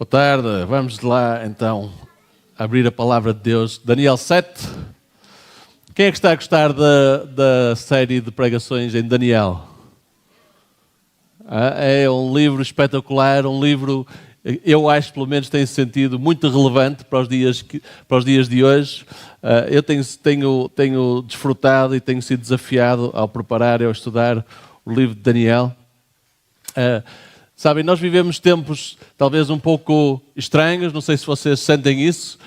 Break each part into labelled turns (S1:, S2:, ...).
S1: Boa tarde, vamos lá então abrir a palavra de Deus. Daniel 7. Quem é que está a gostar da série de pregações em Daniel? É um livro espetacular, um livro, eu acho pelo menos tem sentido muito relevante para os dias de hoje. Eu tenho desfrutado e tenho sido desafiado ao preparar e ao estudar o livro de Daniel. Sabem, nós vivemos tempos talvez um pouco estranhos, não sei se vocês sentem isso,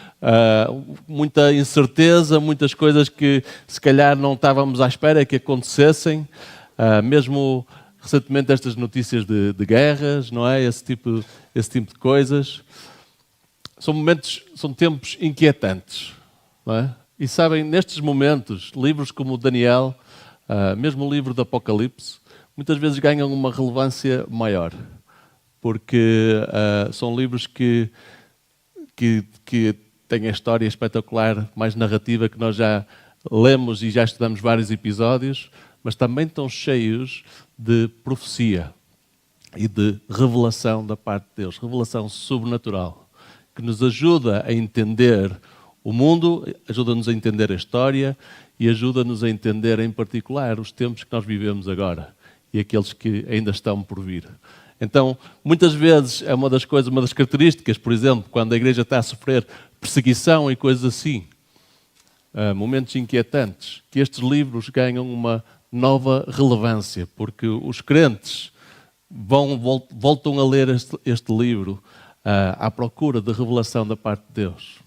S1: muita incerteza, muitas coisas que se calhar não estávamos à espera que acontecessem, mesmo recentemente estas notícias de guerras, não é? Esse tipo de coisas. São tempos inquietantes, não é? E sabem, nestes momentos, livros como o Daniel, mesmo o livro do Apocalipse, muitas vezes ganham uma relevância maior. Porque são livros que têm a história espetacular, mais narrativa, que nós já lemos e já estudamos vários episódios, mas também estão cheios de profecia e de revelação da parte de Deus, revelação sobrenatural, que nos ajuda a entender o mundo, ajuda-nos a entender a história e ajuda-nos a entender, em particular, os tempos que nós vivemos agora e aqueles que ainda estão por vir. Então, muitas vezes é uma das características, por exemplo, quando a igreja está a sofrer perseguição e coisas assim, momentos inquietantes, que estes livros ganham uma nova relevância, porque os crentes voltam a ler este livro à procura de revelação da parte de Deus.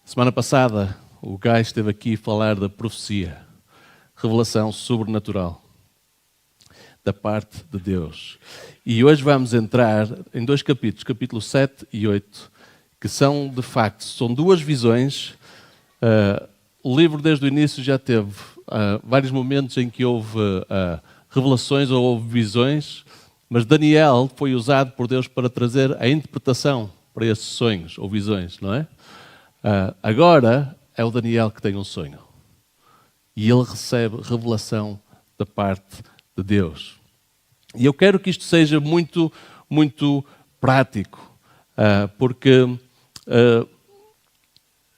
S1: Semana passada, o Guy esteve aqui a falar da profecia, revelação sobrenatural da parte de Deus. E hoje vamos entrar em dois capítulos, capítulo 7 e 8, que são, de facto, são duas visões. O livro, desde o início, já teve vários momentos em que houve revelações ou houve visões, mas Daniel foi usado por Deus para trazer a interpretação para esses sonhos ou visões, não é? Agora é o Daniel que tem um sonho. E ele recebe revelação da parte de Deus. E eu quero que isto seja muito, muito prático, porque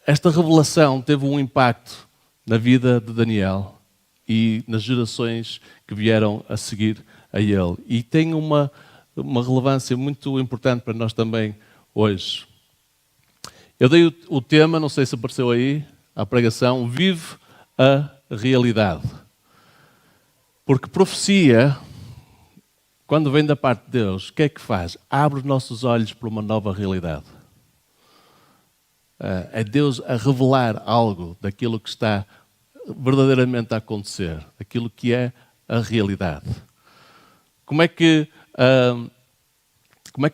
S1: esta revelação teve um impacto na vida de Daniel e nas gerações que vieram a seguir a ele. E tem uma relevância muito importante para nós também hoje. Eu dei o tema, não sei se apareceu aí, a pregação, Vive a Realidade. Porque profecia, quando vem da parte de Deus, o que é que faz? Abre os nossos olhos para uma nova realidade. É Deus a revelar algo daquilo que está verdadeiramente a acontecer, daquilo que é a realidade. Como é que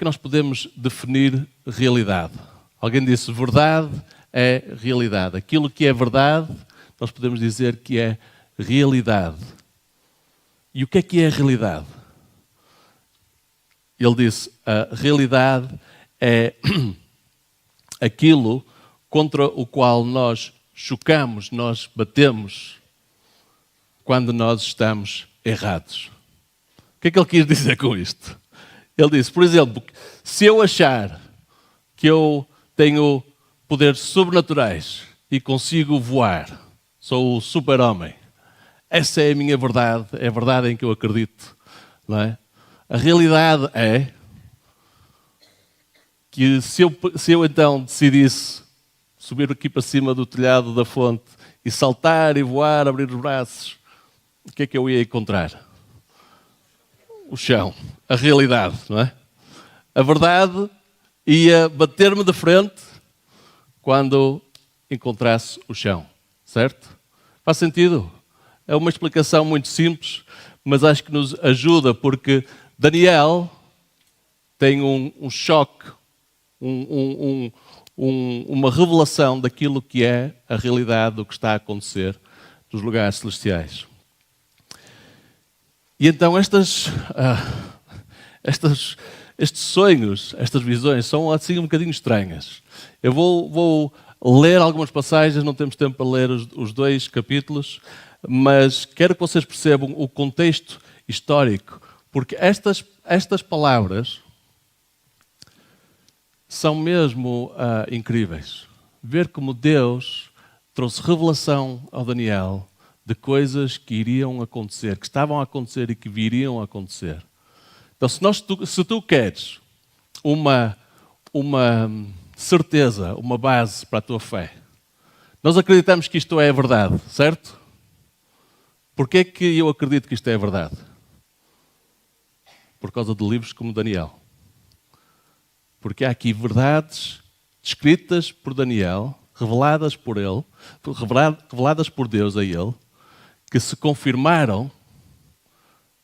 S1: nós podemos definir realidade? Alguém disse, verdade é realidade. Aquilo que é verdade, nós podemos dizer que é realidade. E o que é a realidade? Ele disse, a realidade é aquilo contra o qual nós chocamos, nós batemos quando nós estamos errados. O que é que ele quis dizer com isto? Ele disse, por exemplo, se eu achar que eu tenho poderes sobrenaturais e consigo voar, sou o super-homem, essa é a minha verdade, é a verdade em que eu acredito, não é? A realidade é que se eu então decidisse subir aqui para cima do telhado da fonte e saltar e voar, abrir os braços, o que é que eu ia encontrar? O chão, a realidade, não é? A verdade ia bater-me de frente quando encontrasse o chão, certo? Faz sentido? É uma explicação muito simples, mas acho que nos ajuda, porque Daniel tem um choque, uma revelação daquilo que é a realidade do que está a acontecer nos lugares celestiais. E então estes sonhos, estas visões, são assim um bocadinho estranhas. Eu vou ler algumas passagens, não temos tempo para ler os dois capítulos, mas quero que vocês percebam o contexto histórico, porque estas palavras são mesmo incríveis. Ver como Deus trouxe revelação ao Daniel de coisas que iriam acontecer, que estavam a acontecer e que viriam a acontecer. Então, se tu queres uma certeza, uma base para a tua fé, nós acreditamos que isto é verdade, certo? Porquê que eu acredito que isto é verdade? Por causa de livros como Daniel. Porque há aqui verdades descritas por Daniel, reveladas por ele, reveladas por Deus a ele, que se confirmaram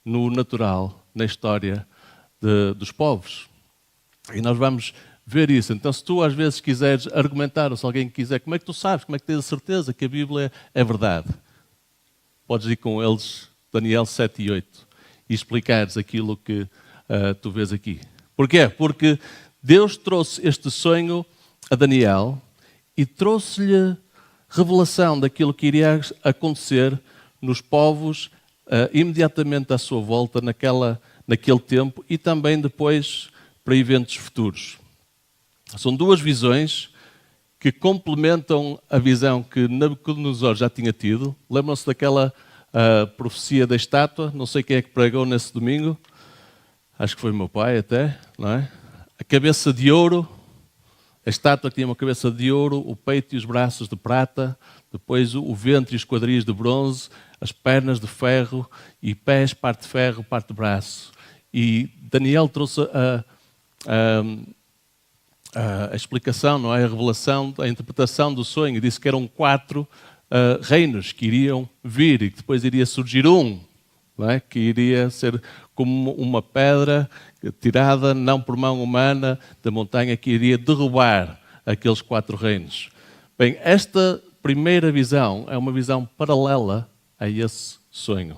S1: no natural, na história dos povos. E nós vamos ver isso. Então, se tu às vezes quiseres argumentar, ou se alguém quiser, como é que tu sabes, como é que tens a certeza que a Bíblia é verdade? Podes ir com eles, Daniel 7 e 8, e explicares aquilo que tu vês aqui. Porquê? Porque Deus trouxe este sonho a Daniel e trouxe-lhe revelação daquilo que iria acontecer nos povos imediatamente à sua volta naquele tempo e também depois para eventos futuros. São duas visões que complementam a visão que Nabucodonosor já tinha tido. Lembram-se daquela profecia da estátua? Não sei quem é que pregou nesse domingo. Acho que foi o meu pai até, não é? A cabeça de ouro, a estátua tinha uma cabeça de ouro, o peito e os braços de prata, depois o ventre e os quadris de bronze, as pernas de ferro e pés, parte de ferro, parte de braço. E Daniel trouxe a explicação, não é? A revelação, a interpretação do sonho. Disse que eram 4 reinos que iriam vir e que depois iria surgir um, não é? Que iria ser como uma pedra tirada, não por mão humana, da montanha, que iria derrubar aqueles 4 reinos. Bem, esta primeira visão é uma visão paralela a esse sonho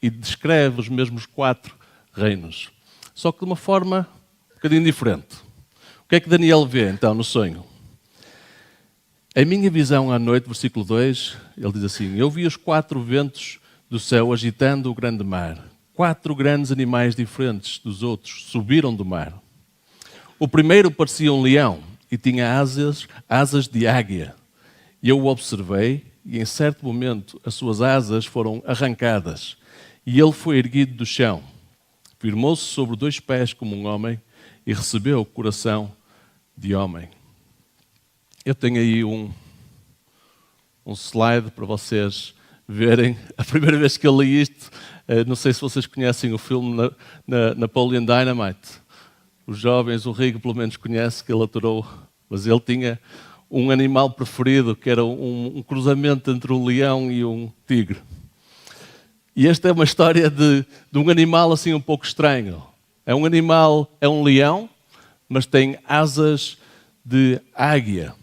S1: e descreve os mesmos 4 reinos, só que de uma forma um bocadinho diferente. O que é que Daniel vê, então, no sonho? Em minha visão à noite, versículo 2, ele diz assim: eu vi os 4 ventos do céu agitando o grande mar. 4 grandes animais diferentes dos outros subiram do mar. O primeiro parecia um leão e tinha asas de águia. E eu o observei e em certo momento as suas asas foram arrancadas e ele foi erguido do chão. Firmou-se sobre 2 pés como um homem e recebeu o coração de homem. Eu tenho aí um slide para vocês verem. A primeira vez que eu li isto, não sei se vocês conhecem o filme Napoleon Dynamite. Os jovens, o Rigo pelo menos conhece, que ele aturou, mas ele tinha um animal preferido, que era um cruzamento entre um leão e um tigre. E esta é uma história de um animal assim um pouco estranho. É um animal, é um leão, mas tem asas de águia.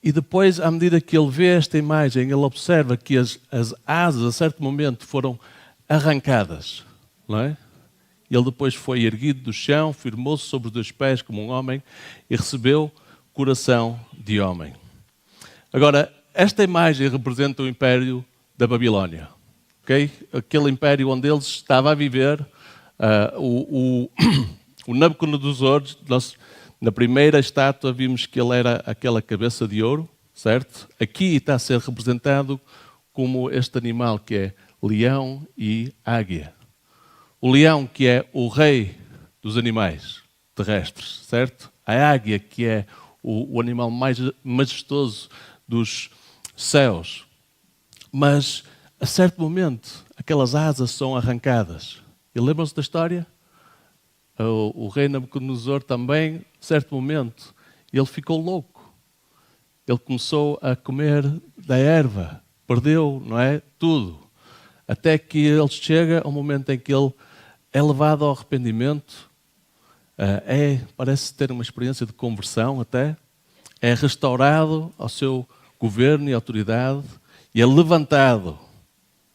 S1: E depois, à medida que ele vê esta imagem, ele observa que as asas, a certo momento, foram arrancadas, não é? Ele depois foi erguido do chão, firmou-se sobre os 2 pés como um homem e recebeu coração de homem. Agora, esta imagem representa o império da Babilónia, ok? Aquele império onde eles estavam a viver. O Nabucodonosor, na primeira estátua vimos que ele era aquela cabeça de ouro, certo? Aqui está a ser representado como este animal que é leão e águia. O leão que é o rei dos animais terrestres, certo? A águia que é o animal mais majestoso dos céus. Mas, a certo momento, aquelas asas são arrancadas. E lembram-se da história? O rei Nabucodonosor também, a certo momento, ele ficou louco. Ele começou a comer da erva, perdeu, não é? Tudo. Até que ele chega ao momento em que ele é levado ao arrependimento, parece ter uma experiência de conversão até, é restaurado ao seu governo e autoridade e é levantado,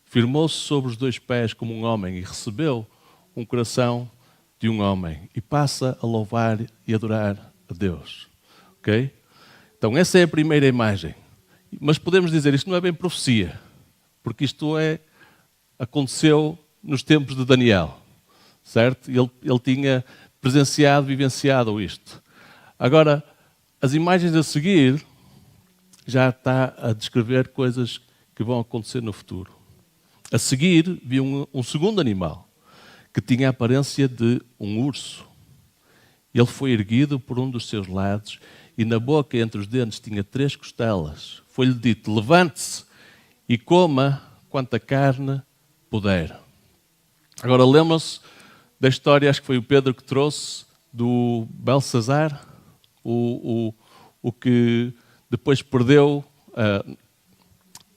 S1: firmou-se sobre os 2 pés como um homem e recebeu um coração de um homem e passa a louvar e adorar a Deus. Ok? Então essa é a primeira imagem. Mas podemos dizer, isto não é bem profecia, porque isto aconteceu nos tempos de Daniel, certo? Ele tinha presenciado, vivenciado isto. Agora, as imagens a seguir já está a descrever coisas que vão acontecer no futuro. A seguir, vi um segundo animal, que tinha a aparência de um urso. Ele foi erguido por um dos seus lados e na boca, entre os dentes, tinha 3 costelas. Foi-lhe dito, levante-se e coma quanta carne puder. Agora, lembram-se da história, acho que foi o Pedro que trouxe, do Belsazar, o que depois perdeu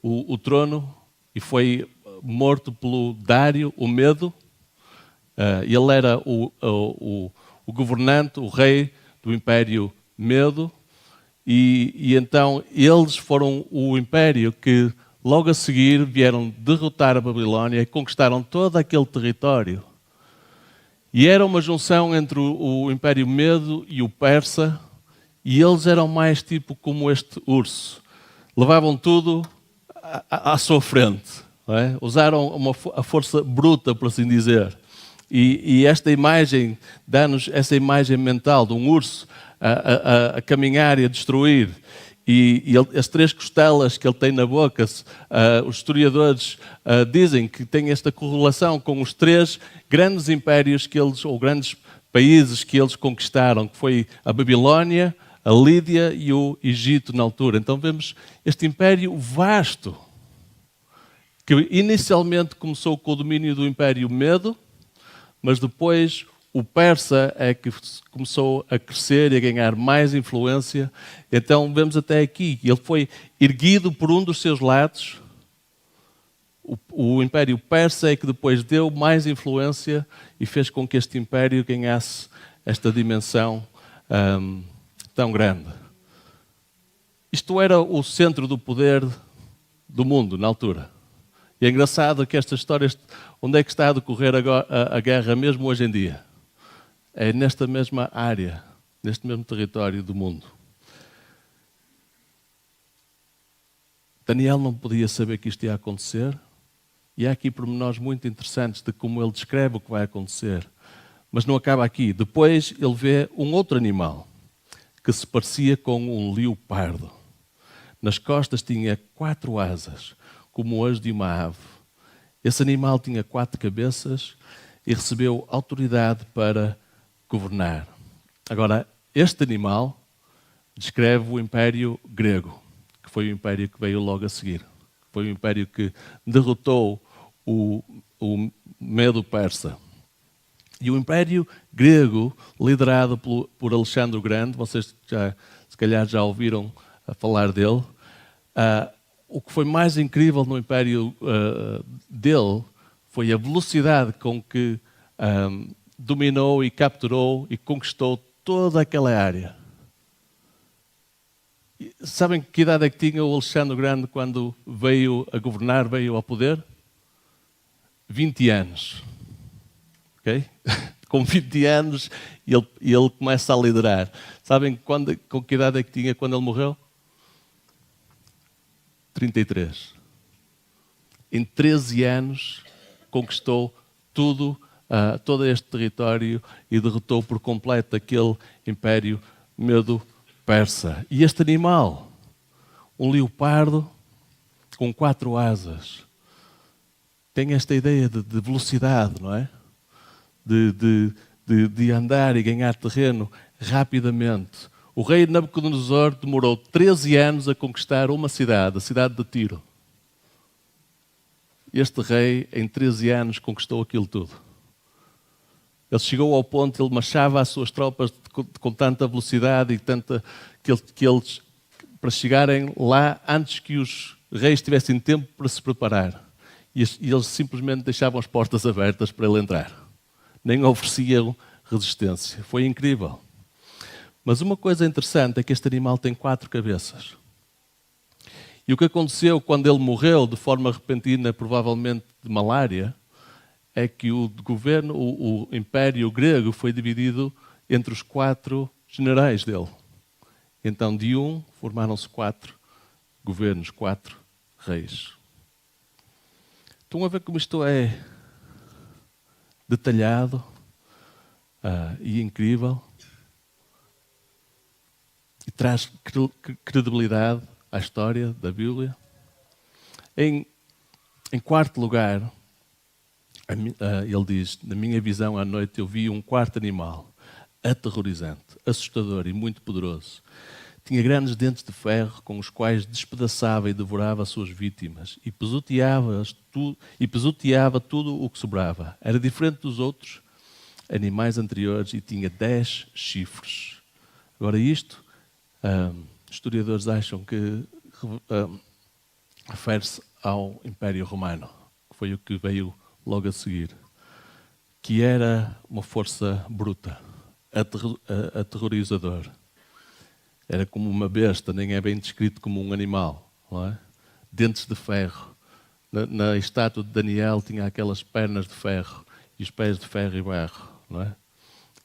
S1: o trono e foi morto pelo Dário, o Medo. Ele era o governante, o rei do Império Medo, e então eles foram o império que logo a seguir vieram derrotar a Babilónia e conquistaram todo aquele território. E era uma junção entre o Império Medo e o Persa, e eles eram mais tipo como este urso. Levavam tudo à sua frente. Não é? Usaram a força bruta, por assim dizer. E esta imagem dá-nos essa imagem mental de um urso a caminhar e a destruir. E as 3 costelas que ele tem na boca, os historiadores dizem que tem esta correlação com os 3 grandes impérios que eles, ou grandes países que eles conquistaram, que foi a Babilónia, a Lídia e o Egito na altura. Então vemos este império vasto, que inicialmente começou com o domínio do Império Medo, mas depois o persa é que começou a crescer e a ganhar mais influência. Então vemos até aqui que ele foi erguido por um dos seus lados. O Império Persa é que depois deu mais influência e fez com que este império ganhasse esta dimensão tão grande. Isto era o centro do poder do mundo na altura. E é engraçado que estas histórias, onde é que está a decorrer agora a guerra mesmo hoje em dia? É nesta mesma área, neste mesmo território do mundo. Daniel não podia saber que isto ia acontecer, e há aqui pormenores muito interessantes de como ele descreve o que vai acontecer. Mas não acaba aqui. Depois ele vê um outro animal, que se parecia com um leopardo. Nas costas tinha 4 asas, como o asa de uma ave. Esse animal tinha 4 cabeças e recebeu autoridade para governar. Agora, este animal descreve o Império Grego, que foi o império que veio logo a seguir. Foi o império que derrotou o Medo Persa. E o Império Grego, liderado por Alexandre o Grande, vocês se calhar já ouviram falar dele, o que foi mais incrível no império dele foi a velocidade com que dominou e capturou e conquistou toda aquela área. Sabem que idade é que tinha o Alexandre o Grande quando veio a governar, veio ao poder? 20 anos. Okay? Com 20 anos ele começa a liderar. Sabem com que idade é que tinha quando ele morreu? 33. Em 13 anos conquistou tudo, todo este território e derrotou por completo aquele império Medo-Persa. E este animal, um leopardo com 4 asas, tem esta ideia de velocidade, não é? De andar e ganhar terreno rapidamente. O rei Nabucodonosor demorou 13 anos a conquistar uma cidade, a cidade de Tiro. Este rei, em 13 anos, conquistou aquilo tudo. Ele chegou ao ponto, ele marchava as suas tropas com tanta velocidade e tanta que eles, para chegarem lá, antes que os reis tivessem tempo para se preparar. E eles simplesmente deixavam as portas abertas para ele entrar. Nem ofereciam resistência. Foi incrível. Mas uma coisa interessante é que este animal tem 4 cabeças. E o que aconteceu quando ele morreu de forma repentina, provavelmente de malária, é que o governo, o Império Grego foi dividido entre os 4 generais dele. Então de um formaram-se 4 governos, 4 reis. Estão a ver como isto é detalhado e incrível? traz credibilidade à história da Bíblia. Em quarto lugar, ele diz, na minha visão à noite eu vi um quarto animal, aterrorizante, assustador e muito poderoso. Tinha grandes dentes de ferro com os quais despedaçava e devorava as suas vítimas e pisoteava tudo o que sobrava. Era diferente dos outros animais anteriores e tinha 10 chifres. Agora isto, historiadores acham que refere-se ao Império Romano, que foi o que veio logo a seguir, que era uma força bruta, aterrorizador. Era como uma besta, nem é bem descrito como um animal, não é? Dentes de ferro. Na estátua de Daniel tinha aquelas pernas de ferro e os pés de ferro e barro, não é?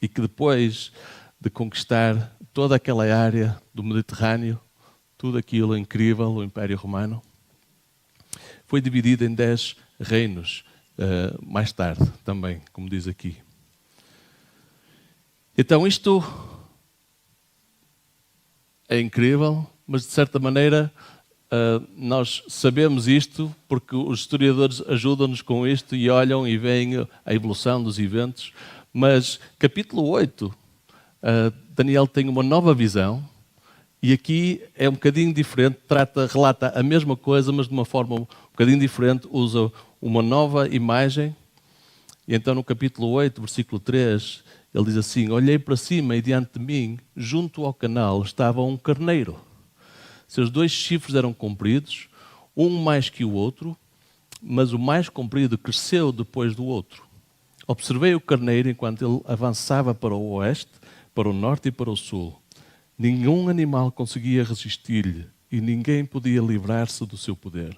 S1: E que depois de conquistar toda aquela área do Mediterrâneo, tudo aquilo incrível, o Império Romano, foi dividido em 10 reinos, mais tarde também, como diz aqui. Então isto é incrível, mas de certa maneira nós sabemos isto porque os historiadores ajudam-nos com isto e olham e veem a evolução dos eventos. Mas capítulo 8, Daniel tem uma nova visão e aqui é um bocadinho diferente, relata a mesma coisa, mas de uma forma um bocadinho diferente, usa uma nova imagem. E então no capítulo 8, versículo 3, ele diz assim: olhei para cima e diante de mim, junto ao canal, estava um carneiro. Seus 2 chifres eram compridos, um mais que o outro, mas o mais comprido cresceu depois do outro. Observei o carneiro enquanto ele avançava para o oeste, para o norte e para o sul. Nenhum animal conseguia resistir-lhe e ninguém podia livrar-se do seu poder.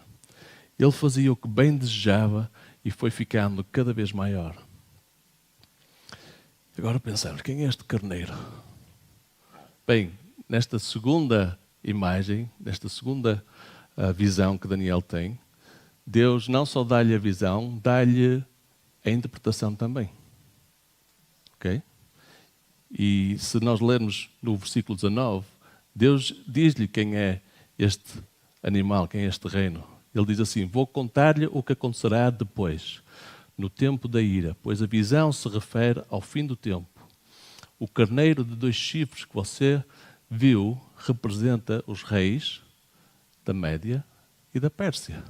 S1: Ele fazia o que bem desejava e foi ficando cada vez maior. Agora pensamos, quem é este carneiro? Bem, nesta segunda imagem, nesta segunda visão que Daniel tem, Deus não só dá-lhe a visão, dá-lhe a interpretação também. Ok? E se nós lermos no versículo 19, Deus diz-lhe quem é este animal, quem é este reino. Ele diz assim: vou contar-lhe o que acontecerá depois, no tempo da ira, pois a visão se refere ao fim do tempo. O carneiro de 2 chifres que você viu representa os reis da Média e da Pérsia.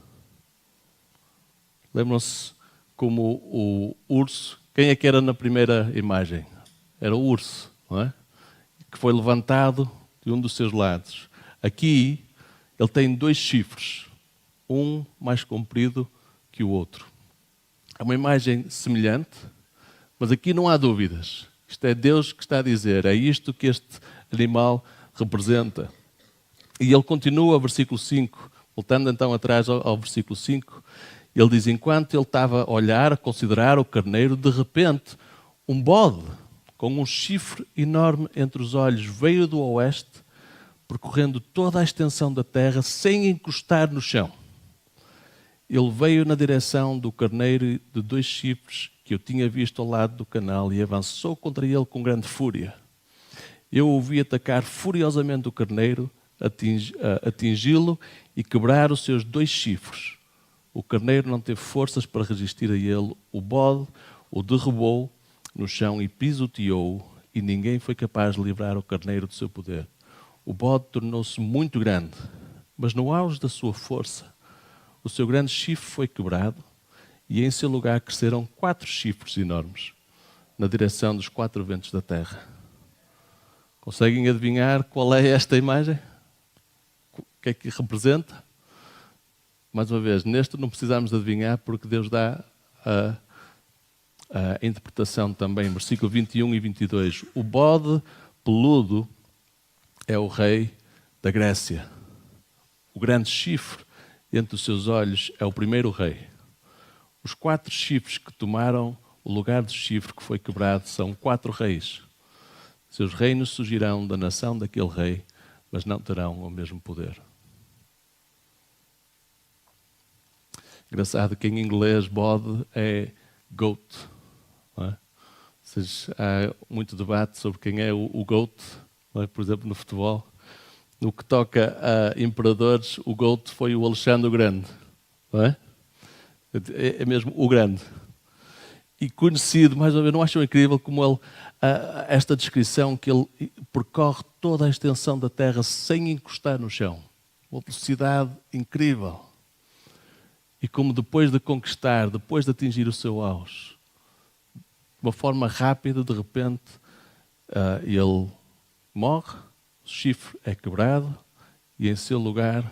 S1: Lembram-se como o urso, quem é que era na primeira imagem? Era o urso, não é? Que foi levantado de um dos seus lados. Aqui ele tem 2 chifres, um mais comprido que o outro. É uma imagem semelhante, mas aqui não há dúvidas. Isto é Deus que está a dizer, é isto que este animal representa. E ele continua, versículo 5, voltando então atrás ao versículo 5, ele diz: enquanto ele estava a olhar, a considerar o carneiro, de repente, um bode com um chifre enorme entre os olhos veio do oeste, percorrendo toda a extensão da terra, sem encostar no chão. Ele veio na direção do carneiro de 2 chifres que eu tinha visto ao lado do canal e avançou contra ele com grande fúria. Eu o vi atacar furiosamente o carneiro, atingi-lo e quebrar os seus 2 chifres. O carneiro não teve forças para resistir a ele. O bode o derrubou no chão e pisoteou, e ninguém foi capaz de livrar o carneiro do seu poder. O bode tornou-se muito grande, mas no auge da sua força, o seu grande chifre foi quebrado e em seu lugar cresceram 4 chifres enormes, na direção dos 4 ventos da terra. Conseguem adivinhar qual é esta imagem? O que é que representa? Mais uma vez, neste não precisamos adivinhar porque Deus dá a interpretação também, versículo 21 e 22. O bode peludo é o rei da Grécia. O grande chifre entre os seus olhos é o primeiro rei. Os 4 chifres que tomaram o lugar do chifre que foi quebrado são 4 reis. Seus reinos surgirão da nação daquele rei, mas não terão o mesmo poder. Engraçado que em inglês bode é goat. Não é? Ou seja, há muito debate sobre quem é o GOAT, não é? Por exemplo, no futebol. no que toca a imperadores, o GOAT foi o Alexandre o Grande. Não é? É mesmo o Grande. E conhecido, mais ou menos, não acham incrível como ele, esta descrição que ele percorre toda a extensão da terra sem encostar no chão. Uma velocidade incrível. E como depois de conquistar, depois de atingir o seu auge, de uma forma rápida, de repente, ele morre, o chifre é quebrado e em seu lugar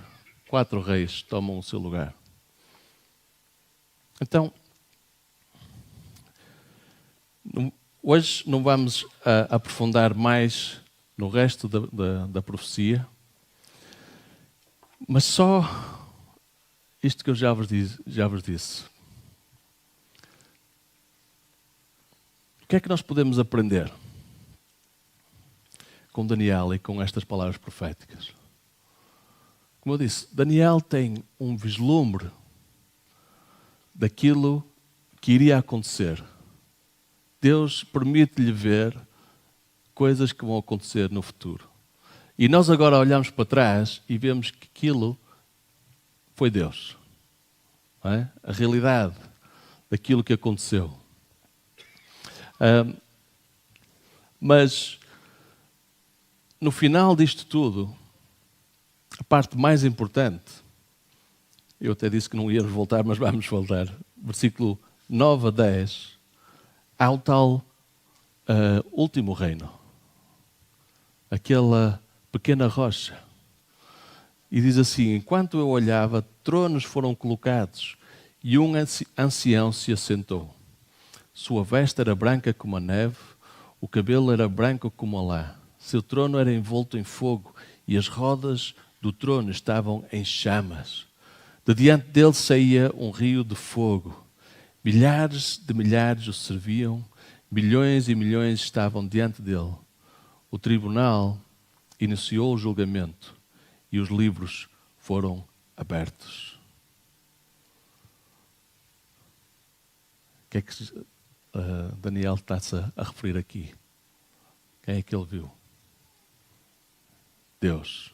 S1: 4 reis tomam o seu lugar. Então, hoje não vamos aprofundar mais no resto da profecia, mas só isto que eu já vos disse. O que é que nós podemos aprender com Daniel e com estas palavras proféticas? Como eu disse, Daniel tem um vislumbre daquilo que iria acontecer. Deus permite-lhe ver coisas que vão acontecer no futuro. E nós agora olhamos para trás e vemos que aquilo foi Deus. Não é? A realidade daquilo que aconteceu. Mas no final disto tudo, a parte mais importante, eu até disse que não íamos voltar, mas vamos voltar. Versículo 9 a 10, há o tal último reino. Aquela pequena rocha. E diz assim, enquanto eu olhava, tronos foram colocados e um ancião se assentou. Sua veste era branca como a neve, o cabelo era branco como a lã. Seu trono era envolto em fogo e as rodas do trono estavam em chamas. De diante dele saía um rio de fogo. Milhares de milhares o serviam, milhões e milhões estavam diante dele. O tribunal iniciou o julgamento e os livros foram abertos. O que é que Daniel está-se a referir aqui? Quem é que ele viu? Deus.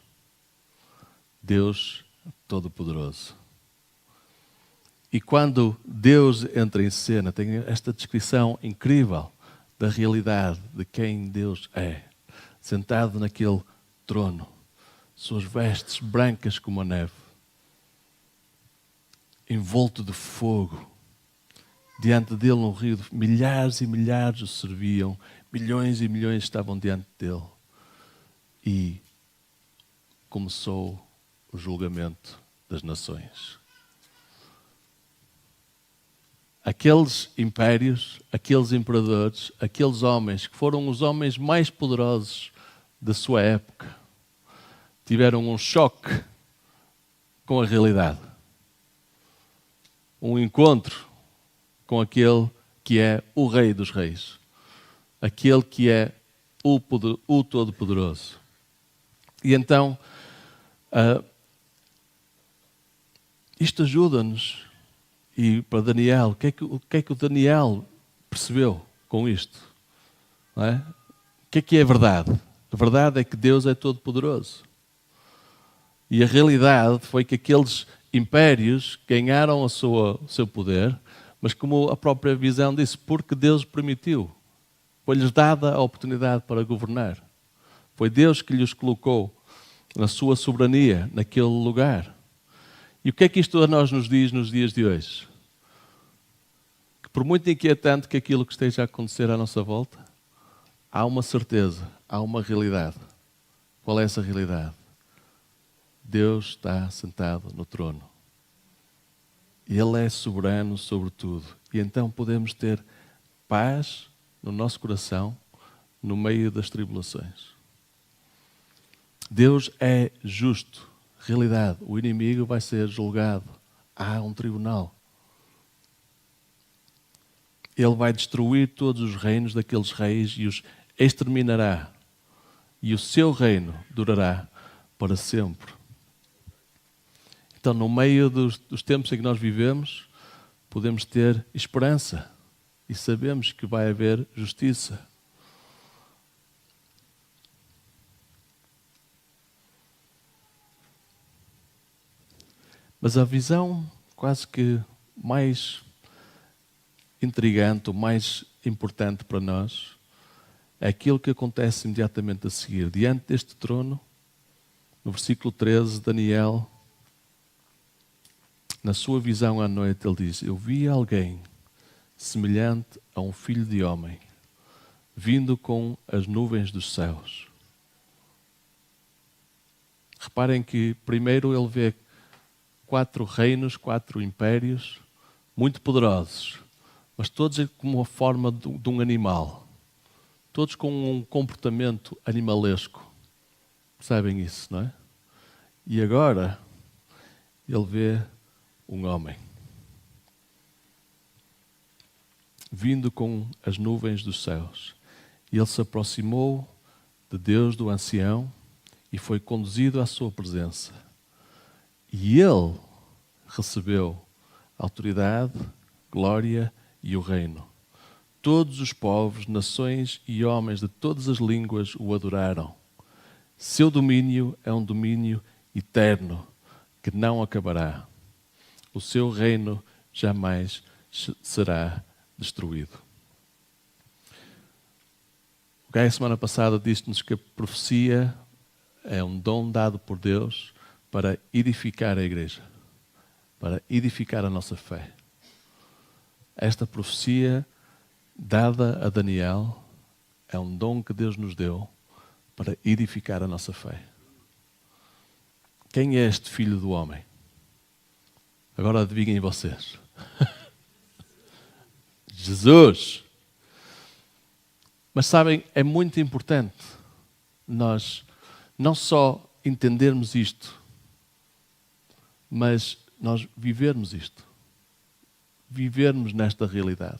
S1: Deus Todo-Poderoso. E quando Deus entra em cena, tem esta descrição incrível da realidade de quem Deus é. Sentado naquele trono, suas vestes brancas como a neve, envolto de fogo. Diante dele um rio, milhares e milhares o serviam, milhões e milhões estavam diante dele. E começou o julgamento das nações. Aqueles impérios, aqueles imperadores, aqueles homens que foram os homens mais poderosos da sua época, tiveram um choque com a realidade. Um encontro com aquele que é o Rei dos Reis. Aquele que é o Todo-Poderoso. E então, isto ajuda-nos. E para Daniel, o que é que o Daniel percebeu com isto? Não é? O que é verdade? A verdade é que Deus é todo-poderoso. E a realidade foi que aqueles impérios ganharam o seu poder, mas como a própria visão disse, porque Deus permitiu. Foi-lhes dada a oportunidade para governar. Foi Deus que lhes colocou na sua soberania, naquele lugar. E o que é que isto a nós nos diz nos dias de hoje? Que por muito inquietante que aquilo que esteja a acontecer à nossa volta, há uma certeza, há uma realidade. Qual é essa realidade? Deus está sentado no trono. Ele é soberano sobre tudo. E então podemos ter paz no nosso coração no meio das tribulações. Deus é justo. Realidade, o inimigo vai ser julgado. Há um tribunal. Ele vai destruir todos os reinos daqueles reis e os exterminará. E o seu reino durará para sempre. Então, no meio dos tempos em que nós vivemos, podemos ter esperança e sabemos que vai haver justiça. Mas a visão quase que mais intrigante, o mais importante para nós, é aquilo que acontece imediatamente a seguir. Diante deste trono, no versículo 13, Daniel, na sua visão à noite, ele diz: eu vi alguém semelhante a um filho de homem, vindo com as nuvens dos céus. Reparem que primeiro ele vê 4 reinos, 4 impérios, muito poderosos, mas todos como a forma de um animal. Todos com um comportamento animalesco. Percebem isso, não é? E agora, ele vê um homem, vindo com as nuvens dos céus. E ele se aproximou de Deus, do ancião, e foi conduzido à sua presença. E ele recebeu autoridade, glória e o reino. Todos os povos, nações e homens de todas as línguas o adoraram. Seu domínio é um domínio eterno, que não acabará. O seu reino jamais será destruído. O Gaia, semana passada, disse-nos que a profecia é um dom dado por Deus para edificar a igreja, para edificar a nossa fé. Esta profecia dada a Daniel é um dom que Deus nos deu para edificar a nossa fé. Quem é este filho do homem? Agora adivinhem vocês. Jesus. Mas sabem, é muito importante nós não só entendermos isto, mas nós vivermos isto. Vivermos nesta realidade.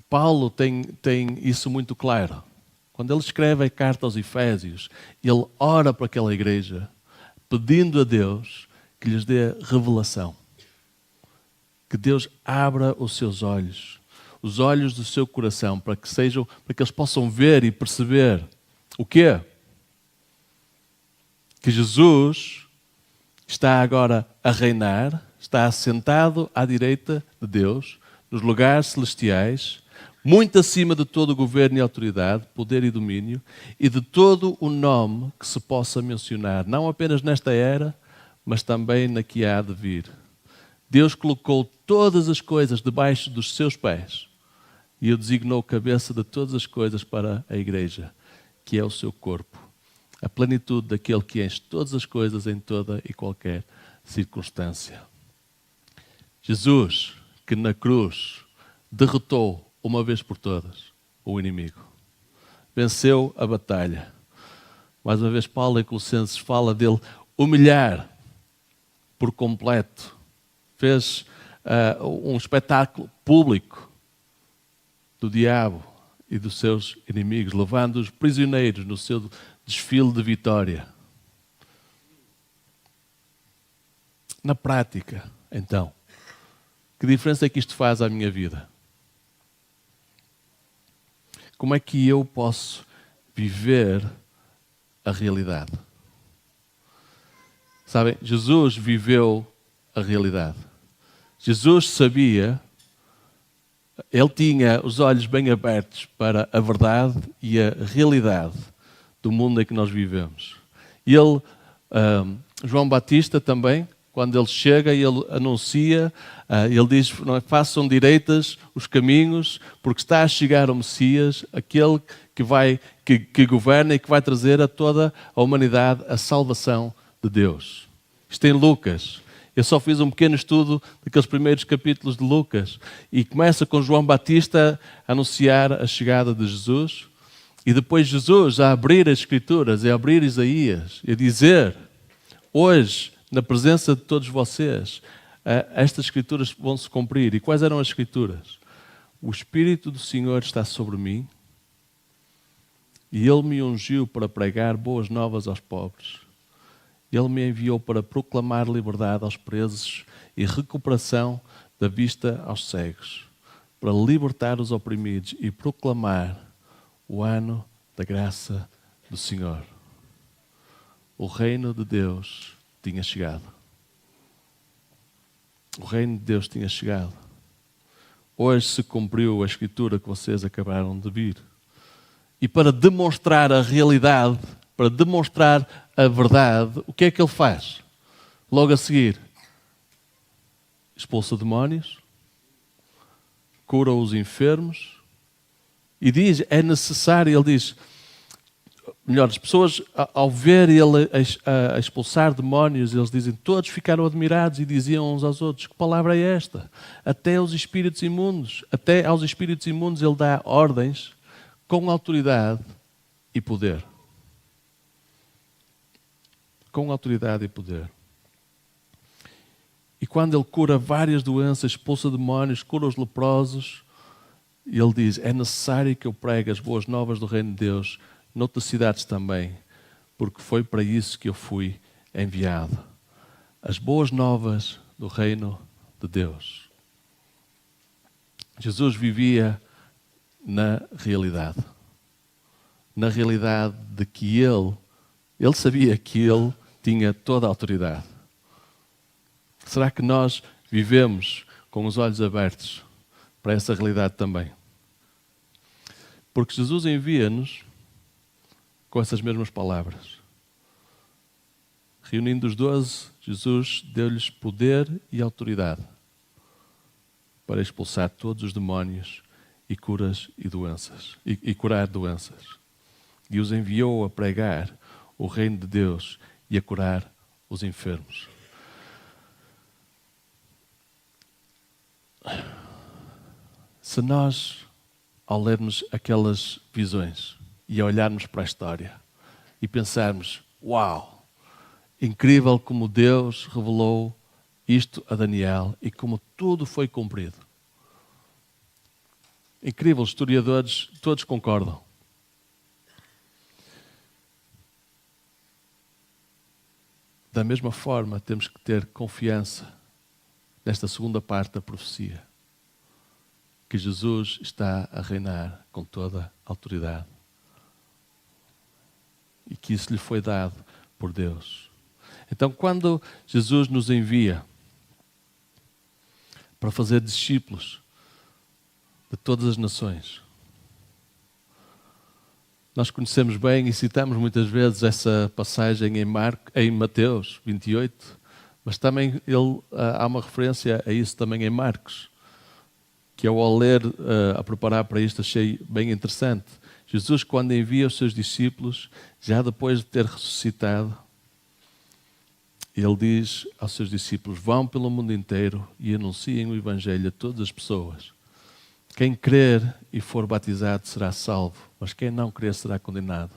S1: Paulo tem isso muito claro. Quando ele escreve a carta aos Efésios, ele ora para aquela igreja, pedindo a Deus que lhes dê revelação. Que Deus abra os seus olhos, os olhos do seu coração, para que eles possam ver e perceber o quê? Que Jesus está agora a reinar, está assentado à direita de Deus, nos lugares celestiais, muito acima de todo o governo e autoridade, poder e domínio, e de todo o nome que se possa mencionar, não apenas nesta era, mas também na que há de vir. Deus colocou todas as coisas debaixo dos seus pés e o designou cabeça de todas as coisas para a igreja, que é o seu corpo, a plenitude daquele que enche todas as coisas em toda e qualquer circunstância. Jesus, que na cruz derrotou uma vez por todas o inimigo, venceu a batalha. Mais uma vez, Paulo em Colossenses fala dele humilhar por completo. Fez um espetáculo público do diabo e dos seus inimigos, levando-os prisioneiros no seu desfile de vitória. Na prática, então, que diferença é que isto faz à minha vida? Como é que eu posso viver a realidade? Sabem, Jesus viveu a realidade. Jesus sabia, ele tinha os olhos bem abertos para a verdade e a realidade do mundo em que nós vivemos. E ele, João Batista também, quando ele chega e ele anuncia, ele diz: façam direitas os caminhos, porque está a chegar o Messias, aquele que governa e que vai trazer a toda a humanidade a salvação de Deus. Isto em Lucas. Eu só fiz um pequeno estudo daqueles primeiros capítulos de Lucas e começa com João Batista a anunciar a chegada de Jesus e depois Jesus a abrir as Escrituras, a abrir Isaías e a dizer: hoje, na presença de todos vocês, estas Escrituras vão se cumprir. E quais eram as Escrituras? O Espírito do Senhor está sobre mim e Ele me ungiu para pregar boas novas aos pobres. Ele me enviou para proclamar liberdade aos presos e recuperação da vista aos cegos, para libertar os oprimidos e proclamar o ano da graça do Senhor. O reino de Deus tinha chegado. O reino de Deus tinha chegado. Hoje se cumpriu a escritura que vocês acabaram de vir. E para demonstrar a realidade, para demonstrar a verdade, o que é que ele faz? Logo a seguir, expulsa demónios, cura os enfermos e diz, é necessário, ele diz, melhor, as pessoas ao ver ele a expulsar demónios, eles dizem, todos ficaram admirados e diziam uns aos outros, que palavra é esta? Até aos espíritos imundos ele dá ordens com autoridade e poder. Com autoridade e poder. E quando ele cura várias doenças, expulsa demónios, cura os leprosos, ele diz, é necessário que eu pregue as boas novas do reino de Deus noutras cidades também, porque foi para isso que eu fui enviado. As boas novas do reino de Deus. Jesus vivia na realidade. Na realidade de que ele sabia que ele tinha toda a autoridade. Será que nós vivemos com os olhos abertos para essa realidade também? Porque Jesus envia-nos com essas mesmas palavras. Reunindo os 12, Jesus deu-lhes poder e autoridade para expulsar todos os demónios e curas e doenças, e curar doenças. E os enviou a pregar o reino de Deus e a curar os enfermos. Se nós, ao lermos aquelas visões e a olharmos para a história e pensarmos, uau, incrível como Deus revelou isto a Daniel e como tudo foi cumprido. Incrível, os historiadores todos concordam. Da mesma forma, temos que ter confiança nesta segunda parte da profecia, que Jesus está a reinar com toda a autoridade e que isso lhe foi dado por Deus. Então, quando Jesus nos envia para fazer discípulos de todas as nações, nós conhecemos bem e citamos muitas vezes essa passagem em Mateus 28, mas também há uma referência a isso também em Marcos, que eu ao ler, a preparar para isto, achei bem interessante. Jesus, quando envia os seus discípulos, já depois de ter ressuscitado, ele diz aos seus discípulos, vão pelo mundo inteiro e anunciem o Evangelho a todas as pessoas. Quem crer e for batizado será salvo, mas quem não crer será condenado.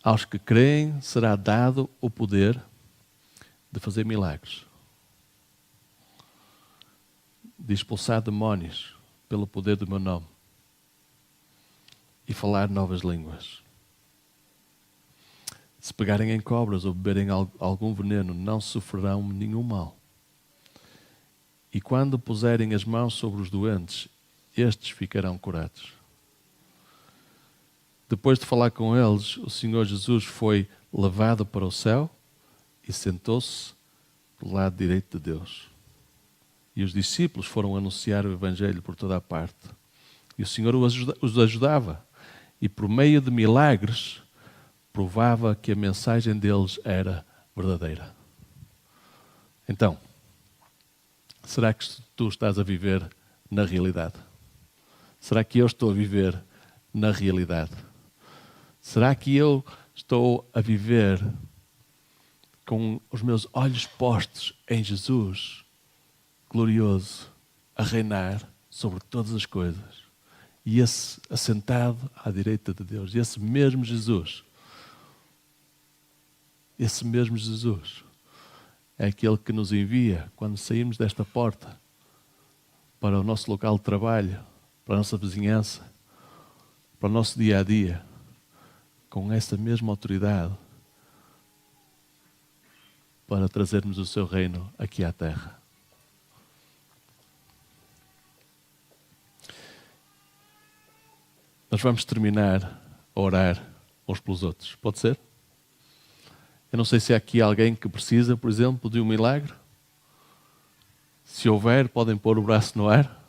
S1: Aos que creem será dado o poder de fazer milagres, de expulsar demónios pelo poder do meu nome e falar novas línguas. Se pegarem em cobras ou beberem algum veneno, não sofrerão nenhum mal. E quando puserem as mãos sobre os doentes, estes ficarão curados. Depois de falar com eles, o Senhor Jesus foi levado para o céu e sentou-se do lado direito de Deus. E os discípulos foram anunciar o Evangelho por toda a parte. E o Senhor os ajudava. E por meio de milagres, provava que a mensagem deles era verdadeira. Então, será que tu estás a viver na realidade? Será que eu estou a viver na realidade? Será que eu estou a viver com os meus olhos postos em Jesus, glorioso, a reinar sobre todas as coisas? E esse assentado à direita de Deus, esse mesmo Jesus é aquele que nos envia quando saímos desta porta para o nosso local de trabalho, para a nossa vizinhança, para o nosso dia a dia, com essa mesma autoridade para trazermos o seu reino aqui à terra. Nós vamos terminar a orar uns pelos outros. Pode ser? Eu não sei se há aqui alguém que precisa, por exemplo, de um milagre. Se houver, podem pôr o braço no ar.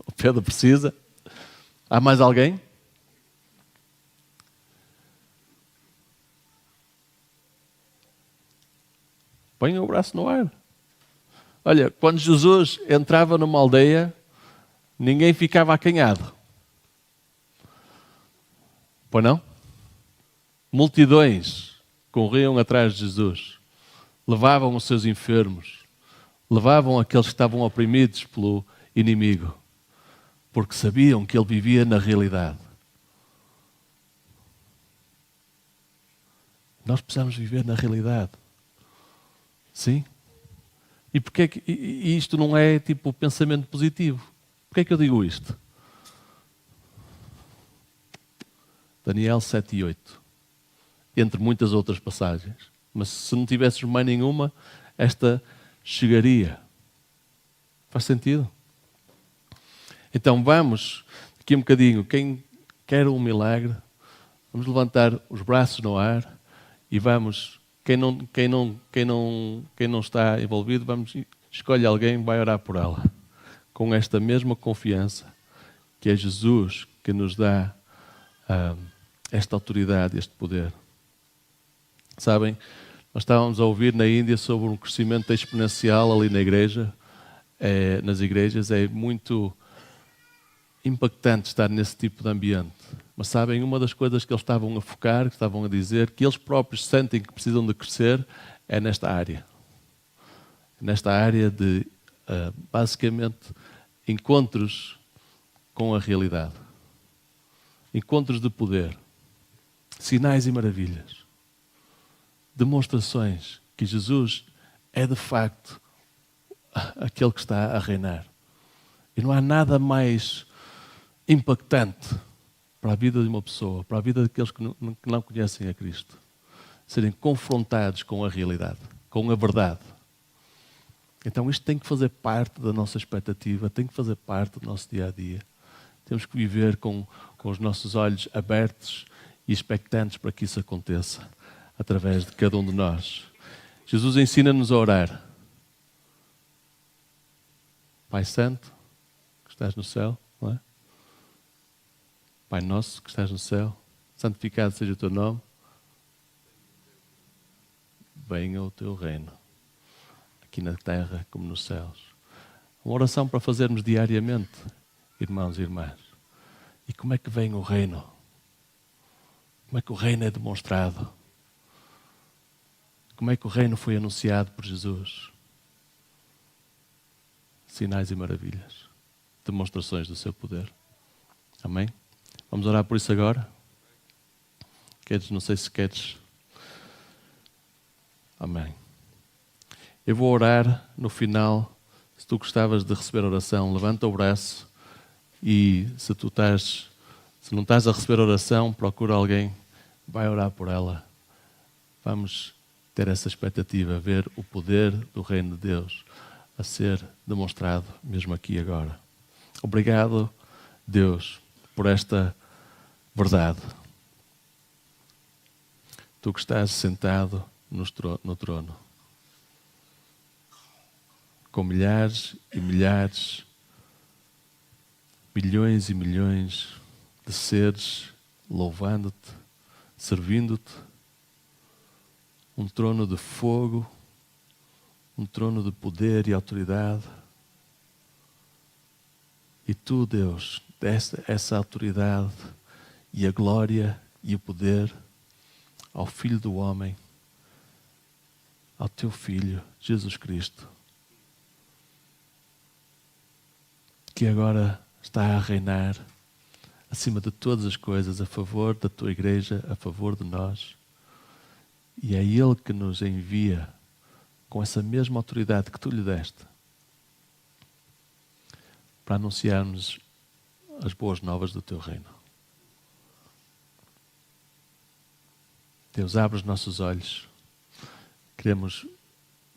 S1: O Pedro precisa. Há mais alguém? Ponham o braço no ar. Olha, quando Jesus entrava numa aldeia, ninguém ficava acanhado. Pois não? Multidões corriam atrás de Jesus. Levavam os seus enfermos. Levavam aqueles que estavam oprimidos pelo inimigo. Porque sabiam que ele vivia na realidade. Nós precisamos viver na realidade. Sim? E porque é que isto não é tipo pensamento positivo? Porquê é que eu digo isto? Daniel 7 e 8. Entre muitas outras passagens. Mas se não tivesses mais nenhuma, esta chegaria. Faz sentido? Então vamos, aqui um bocadinho, quem quer um milagre, vamos levantar os braços no ar e vamos, quem não está envolvido, vamos, escolhe alguém, vai orar por ela. Com esta mesma confiança, que é Jesus que nos dá esta autoridade, este poder. Sabem, nós estávamos a ouvir na Índia sobre um crescimento exponencial ali na igreja, nas igrejas, é muito impactante estar nesse tipo de ambiente. Mas sabem, uma das coisas que eles estavam a focar, que estavam a dizer, que eles próprios sentem que precisam de crescer, é nesta área. Nesta área de, basicamente, encontros com a realidade. Encontros de poder. Sinais e maravilhas. Demonstrações que Jesus é de facto aquele que está a reinar. E não há nada mais impactante para a vida de uma pessoa, para a vida daqueles que não conhecem a Cristo. Serem confrontados com a realidade, com a verdade. Então isto tem que fazer parte da nossa expectativa, tem que fazer parte do nosso dia-a-dia. Temos que viver com os nossos olhos abertos e expectantes para que isso aconteça, através de cada um de nós. Jesus ensina-nos a orar. Pai Santo, que estás no céu, não é? Pai nosso, que estás no céu, santificado seja o teu nome. Venha o teu reino, aqui na terra como nos céus. Uma oração para fazermos diariamente, irmãos e irmãs. E como é que vem o reino? Como é que o reino é demonstrado? Como é que o reino foi anunciado por Jesus? Sinais e maravilhas. Demonstrações do seu poder. Amém? Vamos orar por isso agora? Queres? Não sei se queres. Amém. Eu vou orar no final. Se tu gostavas de receber oração, levanta o braço. E se não estás a receber oração, procura alguém, vai orar por ela. Vamos ter essa expectativa, ver o poder do reino de Deus a ser demonstrado mesmo aqui e agora. Obrigado, Deus, por esta verdade. Tu que estás sentado no trono, com milhares e milhares, milhões e milhões de seres louvando-te, servindo-te, um trono de fogo, um trono de poder e autoridade. E tu, Deus, deste essa autoridade e a glória e o poder ao Filho do Homem, ao teu Filho, Jesus Cristo, que agora está a reinar acima de todas as coisas, a favor da tua igreja, a favor de nós. E é Ele que nos envia com essa mesma autoridade que tu lhe deste para anunciarmos as boas novas do teu reino. Deus, abre os nossos olhos. Queremos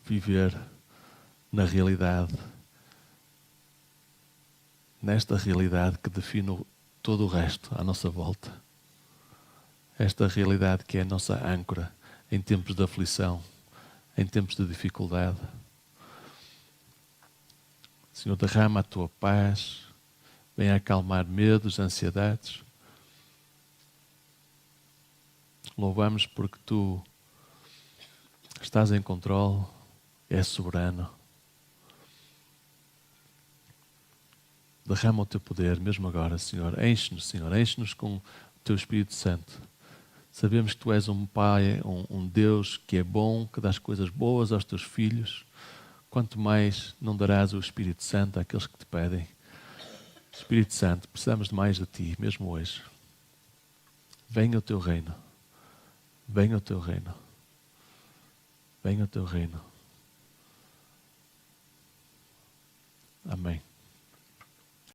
S1: viver na realidade, nesta realidade que define todo o resto à nossa volta. Esta realidade que é a nossa âncora, em tempos de aflição, em tempos de dificuldade. Senhor, derrama a tua paz, vem acalmar medos, ansiedades. Louvamos porque tu estás em controle, és soberano. Derrama o teu poder, mesmo agora, Senhor. Enche-nos, Senhor, enche-nos com o teu Espírito Santo. Sabemos que tu és um Pai, um Deus que é bom, que dá as coisas boas aos teus filhos. Quanto mais não darás o Espírito Santo àqueles que te pedem. Espírito Santo, precisamos de mais de ti, mesmo hoje. Venha o teu reino. Venha o teu reino. Venha o teu reino. Amém.